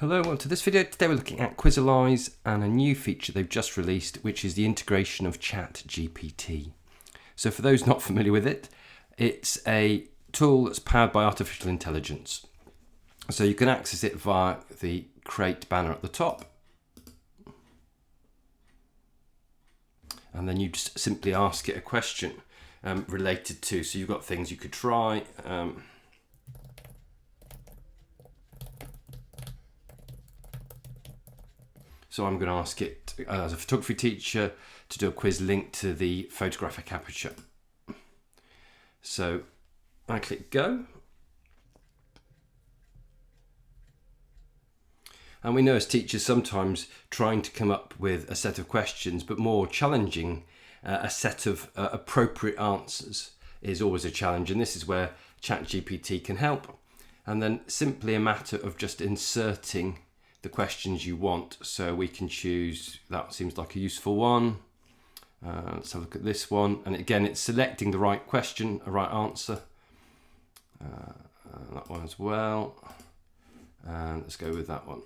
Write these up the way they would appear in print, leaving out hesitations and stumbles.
Hello, welcome to this video. Today we're looking at Quizalize and a new feature they've just released, which is the integration of ChatGPT. So for those not familiar with it, it's a tool that's powered by artificial intelligence. So you can access it via the Create banner at the top. And then you just simply ask it a question related to, so you've got things you could try. So I'm going to ask it, as a photography teacher, to do a quiz linked to the photographic aperture. So I click go. And we know as teachers sometimes trying to come up with a set of questions, but more challenging, a set of appropriate answers is always a challenge. And this is where ChatGPT can help. And then simply a matter of just inserting the questions you want. So we can choose, that seems like a useful one. Let's have a look at this one. And again, it's selecting the right question, a right answer. That one as well. And let's go with that one.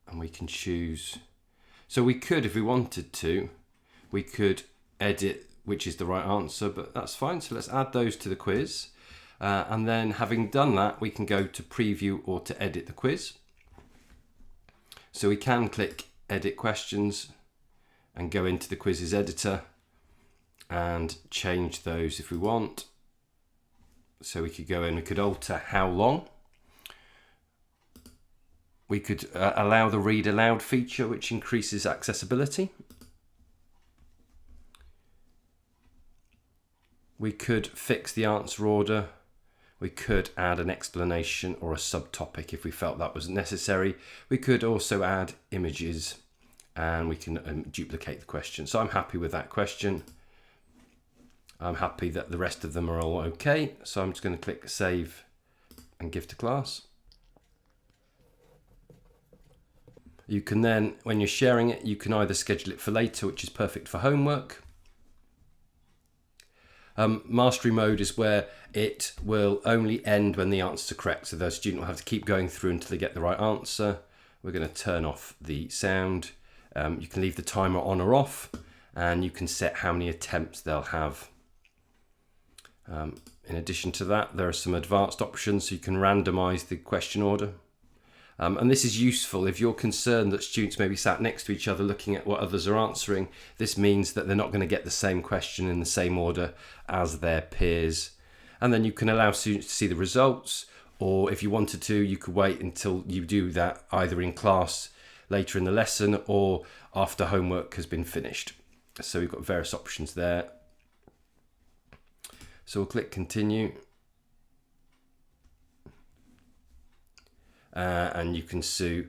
And we can choose. So we could, if we wanted to, we could edit which is the right answer, but that's fine. So let's add those to the quiz. And then having done that, we can go to preview or to edit the quiz. So we can click edit questions and go into the quizzes editor and change those if we want. So we could go in, we could alter how long. We could allow the read aloud feature, which increases accessibility. We could fix the answer order. We could add an explanation or a subtopic if we felt that was necessary. We could also add images and we can duplicate the question. So I'm happy with that question. I'm happy that the rest of them are all okay. So I'm just going to click save and give to class. You can then, when you're sharing it, you can either schedule it for later, which is perfect for homework. Mastery mode is where it will only end when the answers are correct. So the student will have to keep going through until they get the right answer. We're going to turn off the sound. You can leave the timer on or off, and you can set how many attempts they'll have. In addition to that, there are some advanced options, so you can randomize the question order. And this is useful if you're concerned that students may be sat next to each other looking at what others are answering. This means that they're not going to get the same question in the same order as their peers. And then you can allow students to see the results, or if you wanted to, you could wait until you do that either in class later in the lesson or after homework has been finished. So we've got various options there. So we'll click continue. And you can see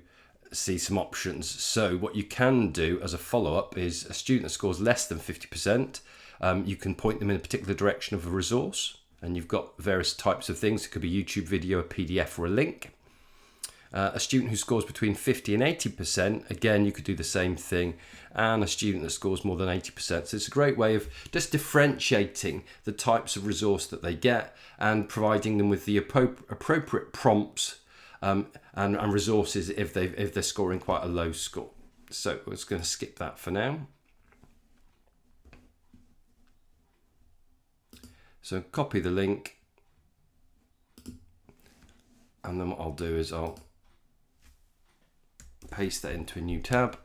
some options. So what you can do as a follow-up is a student that scores less than 50%, you can point them in a particular direction of a resource, and you've got various types of things. It could be a YouTube video, a PDF, or a link. A student who scores between 50 and 80%, again, you could do the same thing, and a student that scores more than 80%. So it's a great way of just differentiating the types of resource that they get and providing them with the appropriate prompts and resources if they're scoring quite a low score. So we're just going to skip that for now. So copy the link, and then what I'll do is I'll paste that into a new tab.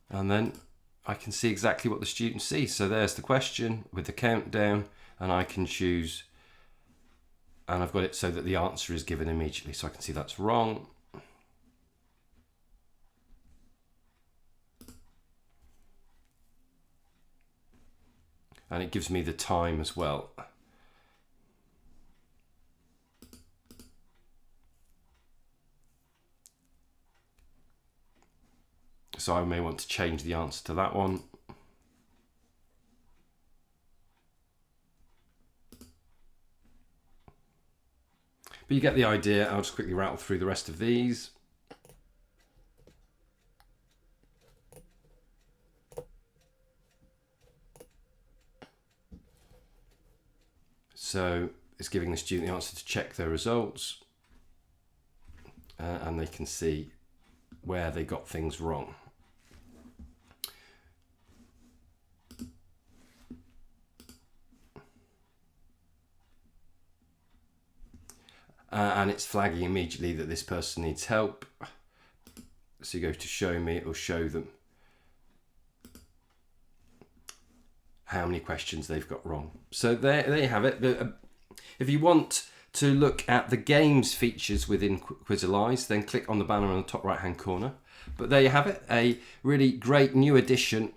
And then I can see exactly what the students see. So there's the question with the countdown, and I can choose, and I've got it so that the answer is given immediately. So I can see that's wrong. And it gives me the time as well. So I may want to change the answer to that one. But you get the idea. I'll just quickly rattle through the rest of these. So it's giving the student the answer to check their results, and they can see where they got things wrong. And it's flagging immediately that this person needs help. So you go to show me, it will show them how many questions they've got wrong. So there you have it. If you want to look at the games features within Quizalize, then click on the banner on the top right hand corner. But there you have it, a really great new addition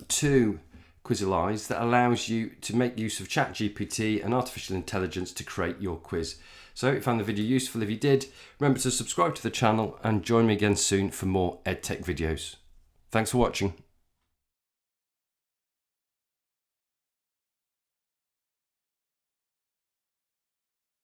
to Quizalize that allows you to make use of ChatGPT and artificial intelligence to create your quiz. So I hope you found the video useful. If you did, remember to subscribe to the channel and join me again soon for more EdTech videos. Thanks for watching.